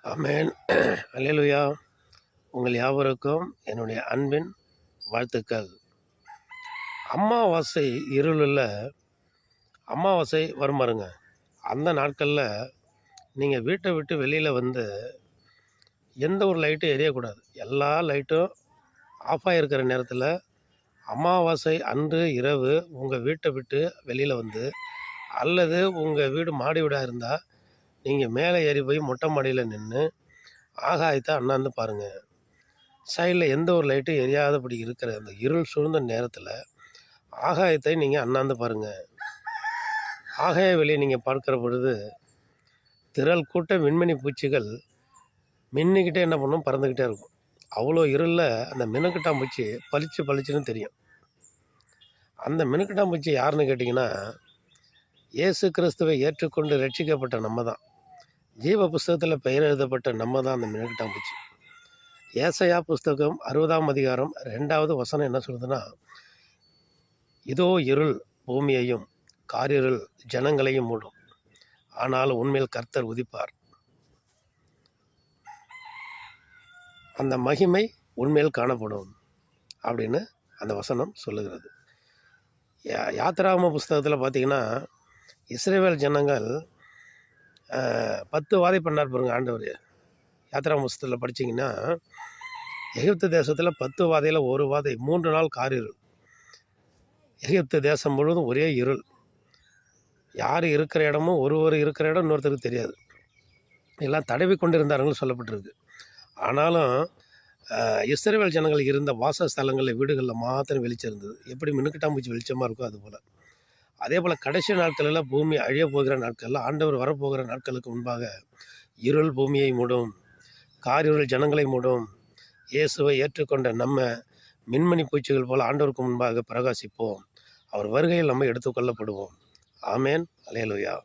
ஆமென். அல்லேலூயா. உங்கள் யாவருக்கும் என்னுடைய அன்பின் வாழ்த்துக்கள். அமாவாசை இருளில் அமாவாசை வரும் பாருங்க. அந்த நாட்களில் நீங்கள் வீட்டை விட்டு வெளியில் வந்து எந்த ஒரு லைட்டும் எரியக்கூடாது. எல்லா லைட்டும் ஆஃப் ஆகிருக்கிற நேரத்தில் அமாவாசை அன்று இரவு உங்கள் வீட்டை விட்டு வெளியில் வந்து, அல்லது உங்கள் வீடு மாடி வீடாக இருந்தால் நீங்கள் மேலே ஏறி போய் மொட்டை மாடியில் நின்று ஆகாயத்தை அண்ணாந்து பாருங்கள். சைடில் எந்த ஒரு லைட்டும் எரியாதபடி இருக்கிற அந்த இருள் சூழ்ந்த நேரத்தில் ஆகாயத்தை நீங்கள் அண்ணாந்து பாருங்கள். ஆகாய வெளியே நீங்கள் பார்க்குற பொழுது திரள் கூட்ட விண்மணி பூச்சிகள் மின்னிக்கிட்டே என்ன பண்ணும், பறந்துக்கிட்டே இருக்கும். அவ்வளோ இருளில் அந்த மினுக்கட்டாம்பூச்சி பளிச்சு பளிச்சுன்னு தெரியும். அந்த மினுக்கட்டாம்பூச்சி யாருன்னு கேட்டிங்கன்னா, இயேசு கிறிஸ்துவை ஏற்றுக்கொண்டு ரட்சிக்கப்பட்ட நம்ம தான். ஜீவ புஸ்தகத்தில் பெயர் எழுதப்பட்ட நம்ம தான் அந்த மினுக்கட்டாம்பூச்சி. ஏசாயா புஸ்தகம் 60ஆம் அதிகாரம் 2வது வசனம் என்ன சொல்லுதுன்னா, இதோ இருள் பூமியையும் காரிருள் ஜனங்களையும் மூடும், ஆனால் உண்மையில் கர்த்தர் உதிப்பார். அந்த மகிமை உண்மையில் காணப்படும் அப்படின்னு அந்த வசனம் சொல்லுகிறது. யாத்திராகம புஸ்தகத்தில் பார்த்தீங்கன்னா, இஸ்ரவேல் ஜனங்கள் 10 வாதை பண்ணார் பாருங்க ஆண்டவர். யாத்திராகம புஸ்தகத்தில் படித்தீங்கன்னா, எகிப்து தேசத்தில் 10 வாதையில் ஒரு வாதை 3 நாள் காரிருள். எகிப்து தேசம் முழுவதும் ஒரே இருள். யார் இருக்கிற இடமும் ஒருவர் இருக்கிற இடம் இன்னொருத்தருக்கு தெரியாது. எல்லாம் தடவி கொண்டிருந்தார்கள் சொல்லப்பட்டிருக்கு. ஆனாலும் இஸ்ரவேல் ஜனங்கள் இருந்த வாசஸ்தலங்களில் வீடுகளில் மாத்திரம் வெளிச்சம் இருந்தது. எப்படி மினுக்கட்டாம்பூச்சி வெளிச்சமாக இருக்கோ அதுபோல். அதே போல் கடைசி நாட்களில் பூமி அழிய போகிற நாட்களில், ஆண்டவர் வரப்போகிற நாட்களுக்கு முன்பாக இருள் பூமியை மூடும், காரிருள் ஜனங்களை மூடும். இயேசுவை ஏற்றுக்கொண்ட நம்ம மின்மணி பூச்சிகள் போல் ஆண்டவருக்கு முன்பாக பிரகாசிப்போம். அவர் வருகையில் நம்ம எடுத்துக்கொள்ளப்படுவோம். ஆமேன். அல்லேலூயா.